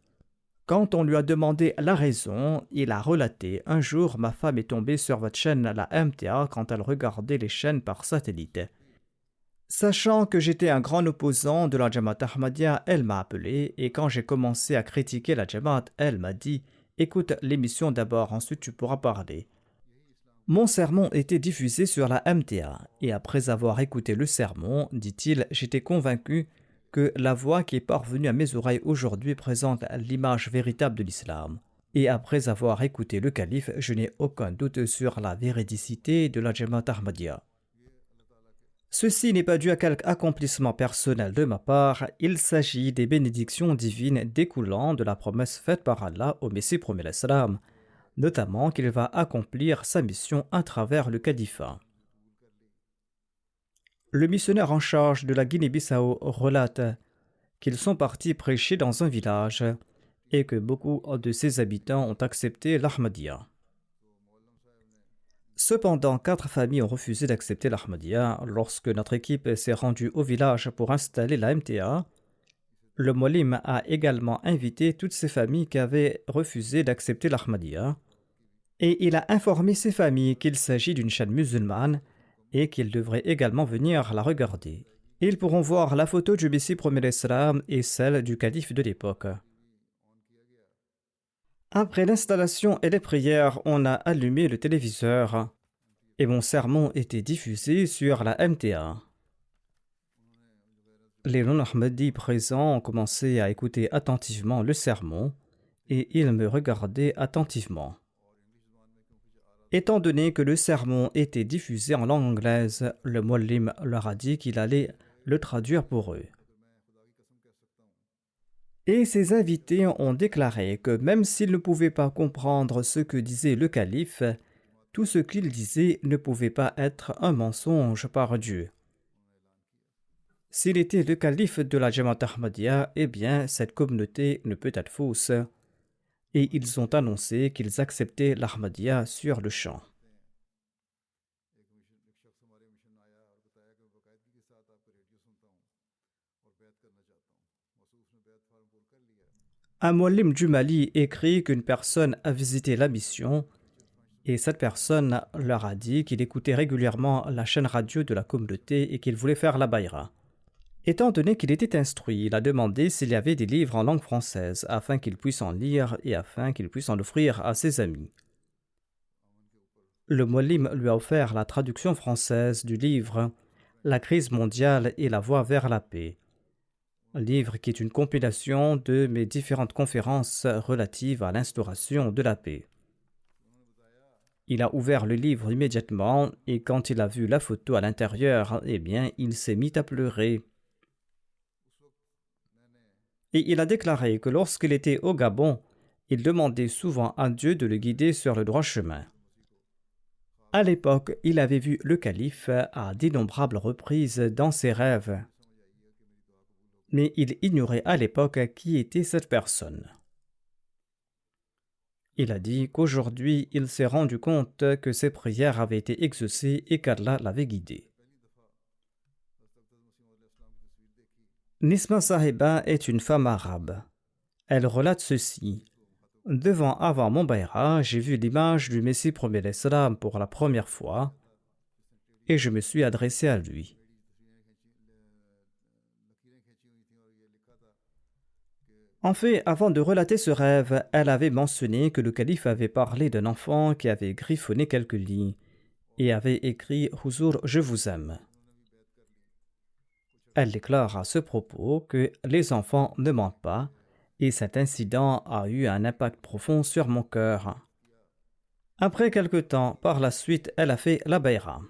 Quand on lui a demandé la raison, il a relaté: un jour, ma femme est tombée sur votre chaîne, la MTA, quand elle regardait les chaînes par satellite. Sachant que j'étais un grand opposant de la Jamaat Ahmadiyya, elle m'a appelé et quand j'ai commencé à critiquer la Jamaat, elle m'a dit: écoute l'émission d'abord, ensuite tu pourras parler. Mon sermon était diffusé sur la MTA et après avoir écouté le sermon, dit-il, j'étais convaincu que la voix qui est parvenue à mes oreilles aujourd'hui présente l'image véritable de l'islam. Et après avoir écouté le calife, je n'ai aucun doute sur la véridicité de la Jamaat Ahmadiyya. Ceci n'est pas dû à quelque accomplissement personnel de ma part, il s'agit des bénédictions divines découlant de la promesse faite par Allah au Messie premier d'Islam, notamment qu'il va accomplir sa mission à travers le califat. Le missionnaire en charge de la Guinée-Bissau relate qu'ils sont partis prêcher dans un village et que beaucoup de ses habitants ont accepté l'Ahmadiyya. Cependant, 4 familles ont refusé d'accepter l'Ahmadiyya. Lorsque notre équipe s'est rendue au village pour installer la MTA, le Mollim a également invité toutes ces familles qui avaient refusé d'accepter l'Ahmadiyya et il a informé ces familles qu'il s'agit d'une chaîne musulmane et qu'ils devraient également venir la regarder. Ils pourront voir la photo du Messie premier d'Islam et celle du calife de l'époque. Après l'installation et les prières, on a allumé le téléviseur et mon sermon était diffusé sur la MTA. Les non-Ahmadis présents ont commencé à écouter attentivement le sermon et ils me regardaient attentivement. Étant donné que le sermon était diffusé en langue anglaise, le Mollim leur a dit qu'il allait le traduire pour eux. Et ses invités ont déclaré que même s'ils ne pouvaient pas comprendre ce que disait le calife, tout ce qu'il disait ne pouvait pas être un mensonge par Dieu. S'il était le calife de la Jamaat Ahmadiyya, eh bien cette communauté ne peut être fausse. et ils ont annoncé qu'ils acceptaient l'Ahmadiyya sur le champ. Un muallim du Mali écrit qu'une personne a visité la mission et cette personne leur a dit qu'il écoutait régulièrement la chaîne radio de la communauté et qu'il voulait faire la bayra. Étant donné qu'il était instruit, il a demandé s'il y avait des livres en langue française afin qu'il puisse en lire et afin qu'il puisse en offrir à ses amis. Le muallim lui a offert la traduction française du livre « La crise mondiale et la voie vers la paix », livre qui est une compilation de mes différentes conférences relatives à l'instauration de la paix. Il a ouvert le livre immédiatement et quand il a vu la photo à l'intérieur, il s'est mis à pleurer. Et il a déclaré que lorsqu'il était au Gabon, il demandait souvent à Dieu de le guider sur le droit chemin. À l'époque, il avait vu le calife à d'innombrables reprises dans ses rêves. Mais il ignorait à l'époque qui était cette personne. Il a dit qu'aujourd'hui, il s'est rendu compte que ses prières avaient été exaucées et qu'Allah l'avait guidé. Nisma Sahiba est une femme arabe. Elle relate ceci. Avant mon bayra, j'ai vu l'image du Messie premier l'Islam pour la première fois et je me suis adressé à lui. En fait, avant de relater ce rêve, elle avait mentionné que le calife avait parlé d'un enfant qui avait griffonné quelques lignes et avait écrit « Huzur, je vous aime ». Elle déclare à ce propos que les enfants ne mentent pas et cet incident a eu un impact profond sur mon cœur. Après quelque temps, par la suite, elle a fait la bayra.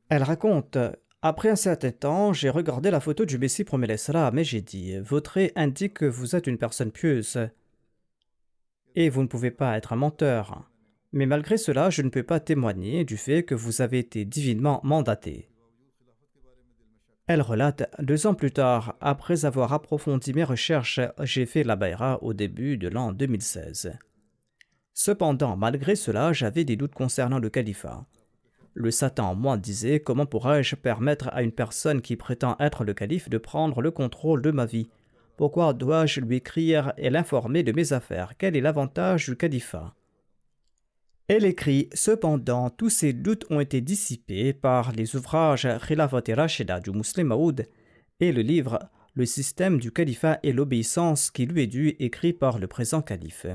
Elle raconte « Après un certain temps, j'ai regardé la photo du Messie premier l'Islam et j'ai dit « Vos traits indiquent que vous êtes une personne pieuse et vous ne pouvez pas être un menteur. Mais malgré cela, je ne peux pas témoigner du fait que vous avez été divinement mandaté. » Elle relate, 2 ans plus tard, après avoir approfondi mes recherches, j'ai fait la bayra au début de l'an 2016. Cependant, malgré cela, j'avais des doutes concernant le califat. Le Satan en moi disait, comment pourrais-je permettre à une personne qui prétend être le calife de prendre le contrôle de ma vie? Pourquoi dois-je lui écrire et l'informer de mes affaires? Quel est l'avantage du califat? Elle écrit, cependant, tous ces doutes ont été dissipés par les ouvrages Khilafat Rashida du Muslim Maoud et le livre Le système du califat et l'obéissance qui lui est due écrit par le présent calife.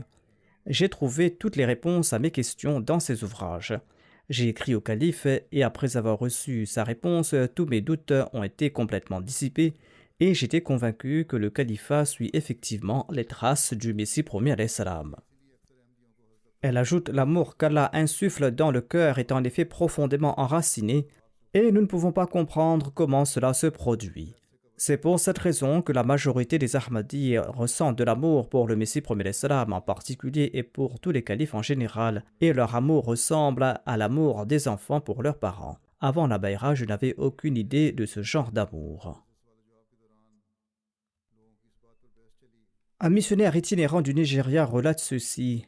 J'ai trouvé toutes les réponses à mes questions dans ces ouvrages. J'ai écrit au calife et après avoir reçu sa réponse, tous mes doutes ont été complètement dissipés et j'étais convaincu que le califat suit effectivement les traces du Messie premier alayhi salam. Elle ajoute l'amour qu'Allah insuffle dans le cœur est en effet profondément enraciné et nous ne pouvons pas comprendre comment cela se produit. C'est pour cette raison que la majorité des Ahmadis ressentent de l'amour pour le Messie premier l'Islam en particulier et pour tous les califes en général et leur amour ressemble à l'amour des enfants pour leurs parents. Avant la bayra, je n'avais aucune idée de ce genre d'amour. Un missionnaire itinérant du Nigeria relate ceci.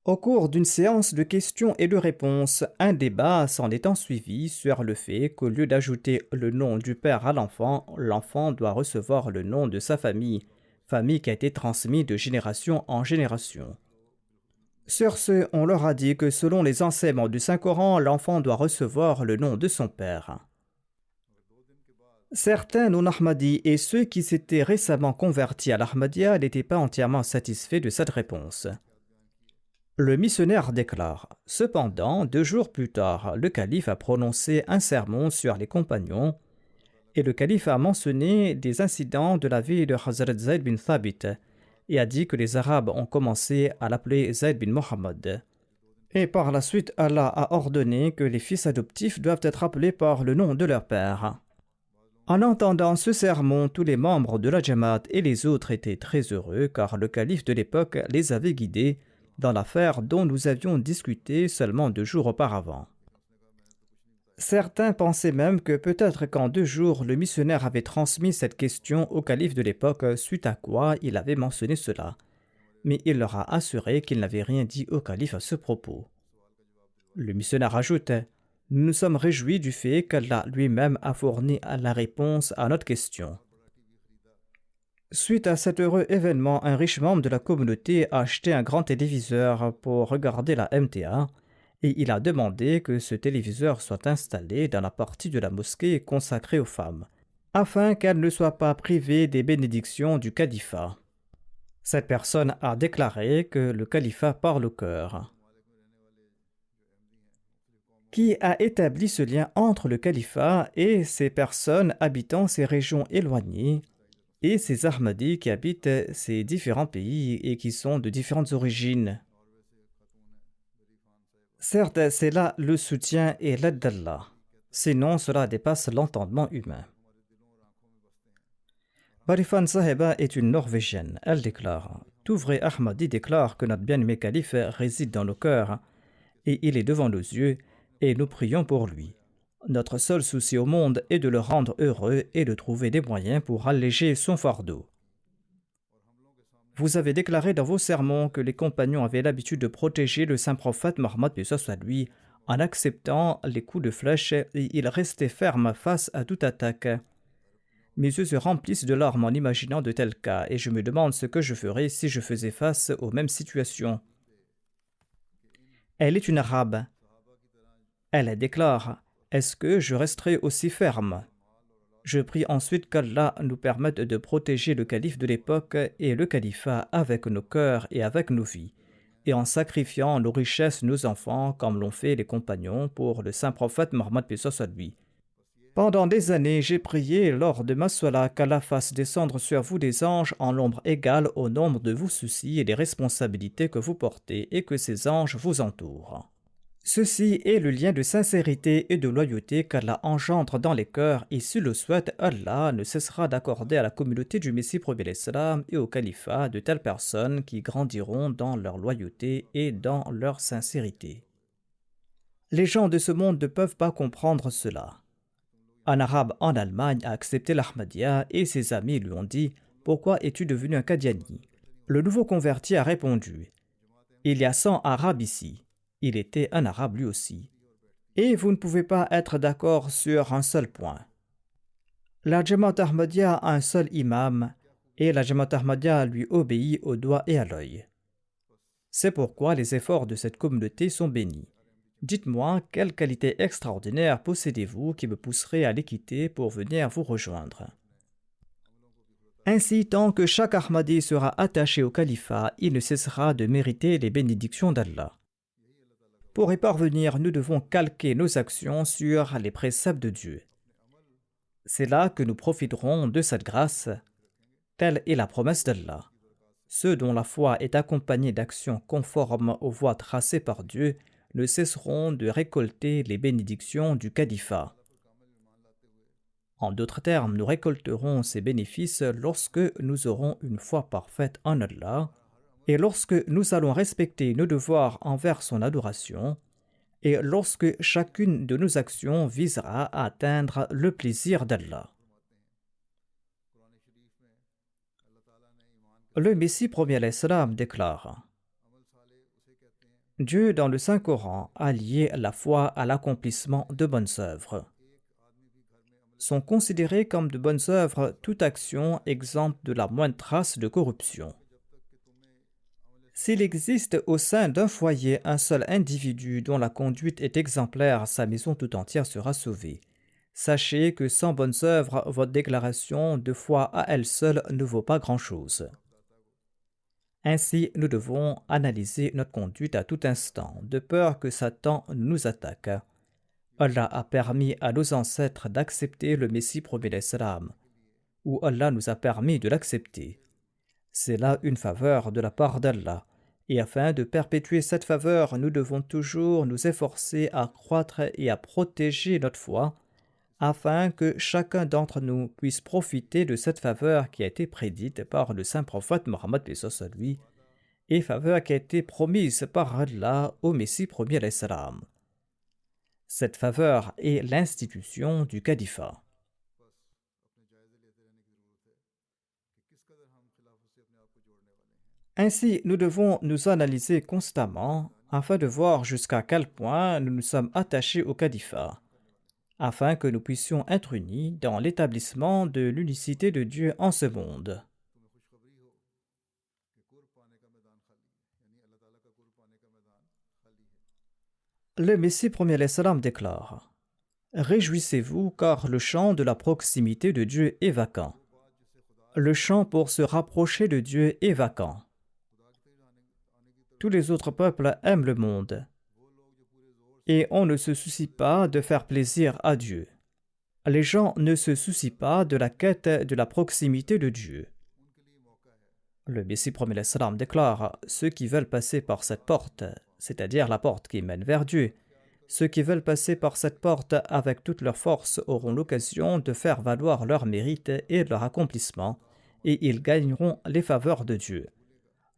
Au cours d'une séance de questions et de réponses, un débat s'en étant suivi sur le fait qu'au lieu d'ajouter le nom du père à l'enfant, l'enfant doit recevoir le nom de sa famille, famille qui a été transmise de génération en génération. Sur ce, on leur a dit que selon les enseignements du Saint-Coran, l'enfant doit recevoir le nom de son père. Certains non-Ahmadis et ceux qui s'étaient récemment convertis à l'Ahmadiyya n'étaient pas entièrement satisfaits de cette réponse. Le missionnaire déclare, cependant, 2 jours plus tard, le calife a prononcé un sermon sur les compagnons et le calife a mentionné des incidents de la vie de Hazrat Zayd bin Thabit et a dit que les Arabes ont commencé à l'appeler Zayd bin Mohammed. Et par la suite, Allah a ordonné que les fils adoptifs doivent être appelés par le nom de leur père. En entendant ce sermon, tous les membres de la Jamaat et les autres étaient très heureux car le calife de l'époque les avait guidés dans l'affaire dont nous avions discuté seulement 2 jours auparavant. Certains pensaient même que peut-être qu'en 2 jours, le missionnaire avait transmis cette question au calife de l'époque, suite à quoi il avait mentionné cela. Mais il leur a assuré qu'il n'avait rien dit au calife à ce propos. Le missionnaire ajoute: Nous nous sommes réjouis du fait qu'Allah lui-même a fourni la réponse à notre question. Suite à cet heureux événement, un riche membre de la communauté a acheté un grand téléviseur pour regarder la MTA et il a demandé que ce téléviseur soit installé dans la partie de la mosquée consacrée aux femmes, afin qu'elles ne soient pas privées des bénédictions du califat. Cette personne a déclaré que le califat parle au cœur. Qui a établi ce lien entre le califat et ces personnes habitant ces régions éloignées et ces Ahmadis qui habitent ces différents pays et qui sont de différentes origines? Certes, c'est là le soutien et l'aide d'Allah. Sinon, cela dépasse l'entendement humain. Barifan Saheba est une Norvégienne. Elle déclare: Tout vrai Ahmadi déclare que notre bien-aimé calife réside dans nos cœurs et il est devant nos yeux et nous prions pour lui. Notre seul souci au monde est de le rendre heureux et de trouver des moyens pour alléger son fardeau. Vous avez déclaré dans vos sermons que les compagnons avaient l'habitude de protéger le saint prophète Mohammed paix soit lui en acceptant les coups de flèche et ils restaient fermes face à toute attaque. Mes yeux se remplissent de larmes en imaginant de tels cas et je me demande ce que je ferais si je faisais face aux mêmes situations. Elle est une arabe. Elle déclare: Est-ce que je resterai aussi ferme? Je prie ensuite qu'Allah nous permette de protéger le calife de l'époque et le califat avec nos cœurs et avec nos vies, et en sacrifiant nos richesses, nos enfants, comme l'ont fait les compagnons pour le saint prophète Mohammed paix soit lui. Pendant des années, j'ai prié lors de ma salat qu'Allah fasse descendre sur vous des anges en nombre égal au nombre de vos soucis et des responsabilités que vous portez et que ces anges vous entourent. Ceci est le lien de sincérité et de loyauté qu'Allah engendre dans les cœurs et s'il le souhaite, Allah ne cessera d'accorder à la communauté du Messie premier l'Islam et au califat de telles personnes qui grandiront dans leur loyauté et dans leur sincérité. Les gens de ce monde ne peuvent pas comprendre cela. Un arabe en Allemagne a accepté l'Ahmadiyya et ses amis lui ont dit: Pourquoi es-tu devenu un Qadiani? Le nouveau converti a répondu: Il y a 100 arabes ici. Il était un arabe lui aussi. Et vous ne pouvez pas être d'accord sur un seul point. La Jamaat Ahmadiyya a un seul imam et la Jamaat Ahmadiyya lui obéit au doigt et à l'œil. C'est pourquoi les efforts de cette communauté sont bénis. Dites-moi, quelle qualité extraordinaire possédez-vous qui me pousserait à les quitter pour venir vous rejoindre? Ainsi, tant que chaque Ahmadi sera attaché au califat, il ne cessera de mériter les bénédictions d'Allah. Pour y parvenir, nous devons calquer nos actions sur les préceptes de Dieu. C'est là que nous profiterons de cette grâce. Telle est la promesse d'Allah. Ceux dont la foi est accompagnée d'actions conformes aux voies tracées par Dieu ne cesseront de récolter les bénédictions du califat. En d'autres termes, nous récolterons ces bénéfices lorsque nous aurons une foi parfaite en Allah et lorsque nous allons respecter nos devoirs envers son adoration et lorsque chacune de nos actions visera à atteindre le plaisir d'Allah. Le Messie premier alayhi salam déclare: Dieu dans le Saint-Coran a lié la foi à l'accomplissement de bonnes œuvres. Sont considérées comme de bonnes œuvres toute action exempte de la moindre trace de corruption. S'il existe au sein d'un foyer un seul individu dont la conduite est exemplaire, sa maison tout entière sera sauvée. Sachez que sans bonnes œuvres, votre déclaration de foi à elle seule ne vaut pas grand-chose. Ainsi, nous devons analyser notre conduite à tout instant, de peur que Satan nous attaque. Allah a permis à nos ancêtres d'accepter le Messie premier l'Islam, ou Allah nous a permis de l'accepter. C'est là une faveur de la part d'Allah, et afin de perpétuer cette faveur, nous devons toujours nous efforcer à croître et à protéger notre foi, afin que chacun d'entre nous puisse profiter de cette faveur qui a été prédite par le saint prophète Mohammed paix soit sur lui, et faveur qui a été promise par Allah au Messie premier l'Islam. Cette faveur est l'institution du califat. Ainsi, nous devons nous analyser constamment afin de voir jusqu'à quel point nous nous sommes attachés au califat, afin que nous puissions être unis dans l'établissement de l'unicité de Dieu en ce monde. Le Messie premier salam déclare: Réjouissez-vous car le champ de la proximité de Dieu est vacant. Le champ pour se rapprocher de Dieu est vacant. Tous les autres peuples aiment le monde et on ne se soucie pas de faire plaisir à Dieu. Les gens ne se soucient pas de la quête de la proximité de Dieu. Le Messie premier salam déclare: Ceux qui veulent passer par cette porte, c'est-à-dire la porte qui mène vers Dieu, ceux qui veulent passer par cette porte avec toute leur force auront l'occasion de faire valoir leur mérite et leur accomplissement, et ils gagneront les faveurs de Dieu.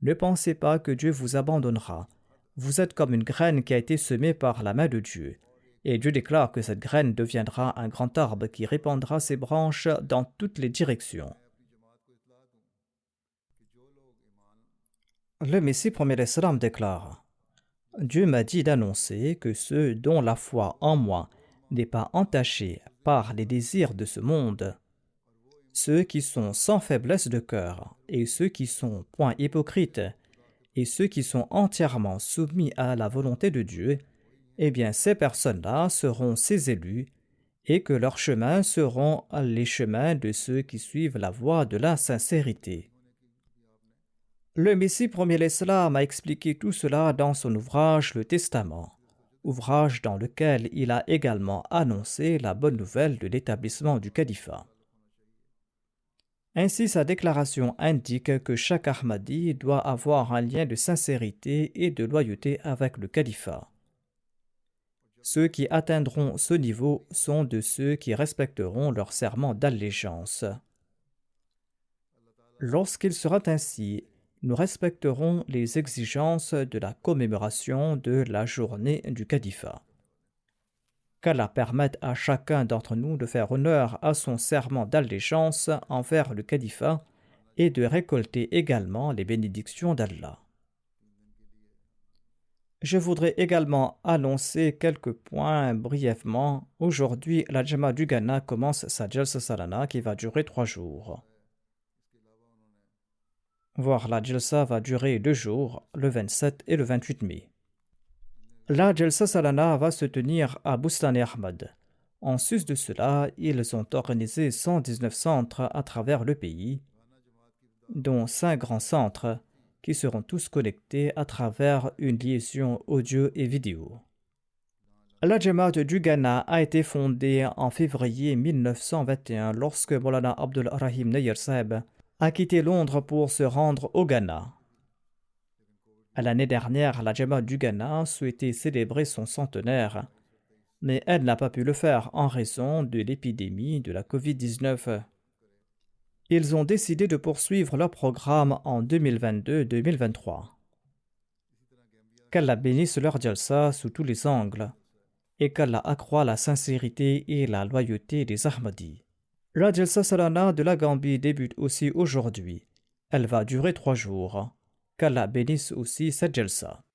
Ne pensez pas que Dieu vous abandonnera. Vous êtes comme une graine qui a été semée par la main de Dieu. Et Dieu déclare que cette graine deviendra un grand arbre qui répandra ses branches dans toutes les directions. Le Messie premier salam déclare: Dieu m'a dit d'annoncer que ceux dont la foi en moi n'est pas entachée par les désirs de ce monde, ceux qui sont sans faiblesse de cœur, et ceux qui sont point hypocrites, et ceux qui sont entièrement soumis à la volonté de Dieu, eh bien ces personnes-là seront ses élus, et que leurs chemins seront les chemins de ceux qui suivent la voie de la sincérité. Le Messie premier l'Islam a expliqué tout cela dans son ouvrage Le Testament, ouvrage dans lequel il a également annoncé la bonne nouvelle de l'établissement du califat. Ainsi, sa déclaration indique que chaque Ahmadi doit avoir un lien de sincérité et de loyauté avec le califat. Ceux qui atteindront ce niveau sont de ceux qui respecteront leur serment d'allégeance. Lorsqu'il sera ainsi, nous respecterons les exigences de la commémoration de la journée du califat. Qu'Allah permette à chacun d'entre nous de faire honneur à son serment d'allégeance envers le califat et de récolter également les bénédictions d'Allah. Je voudrais également annoncer quelques points brièvement. Aujourd'hui, la Jama du Ghana commence sa Jalsa Salana qui va durer 3 jours. Voire la Jalsa va durer 2 jours, le 27 et le 28 mai. La Jalsa Salana va se tenir à Boustane Ahmad. En sus de cela, ils ont organisé 119 centres à travers le pays, dont 5 grands centres qui seront tous connectés à travers une liaison audio et vidéo. La Jamaat du Ghana a été fondée en février 1921 lorsque Maulana Abdul Rahim Nayar Saheb a quitté Londres pour se rendre au Ghana. L'année dernière, la Jamaat du Ghana souhaitait célébrer son centenaire, mais elle n'a pas pu le faire en raison de l'épidémie de la COVID-19. Ils ont décidé de poursuivre leur programme en 2022-2023. Qu'Allah bénisse leur jalsa sous tous les angles et qu'Allah accroît la sincérité et la loyauté des Ahmadis. La Jalsa Salana de la Gambie débute aussi aujourd'hui. Elle va durer 3 jours. Qu'Allah bénisse aussi cette Jalsa.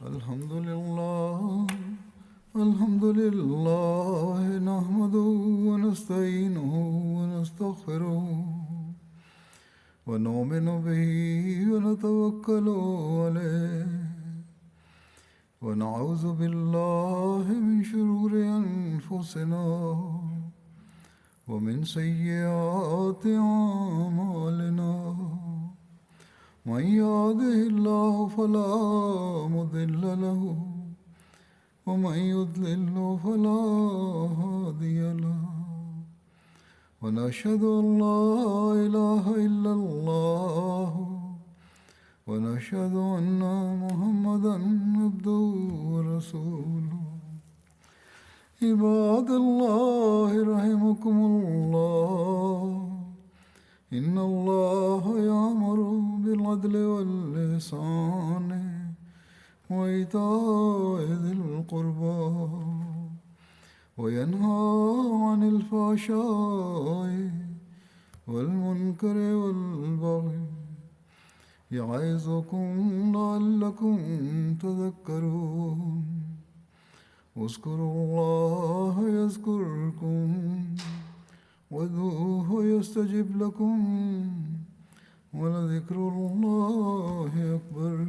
Alhamdulillah, alhamdulillah, nahmaduhu wa nasta'inuhu wa nastaghfiruh, wa nu'minu bihi wa natawakkalu alayh, wa na'udhu billahi min shururi anfusina, wa min sayyiati a'malina. من يهده الله فلا مضل له ومن يضلل فلا هادي له ونشهد أن لا إله إلا الله ونشهد أن محمدا عبده ورسوله عباد الله رحمكم الله إن الله يأمر بالعدل والإحسان وإيتاء ذي القربى وينهى عن الفحشاء والمنكر والبغي يعظكم لعلكم تذكرون اذكروا الله يذكركم وادعوه يستجب لكم ولذكر الله أكبر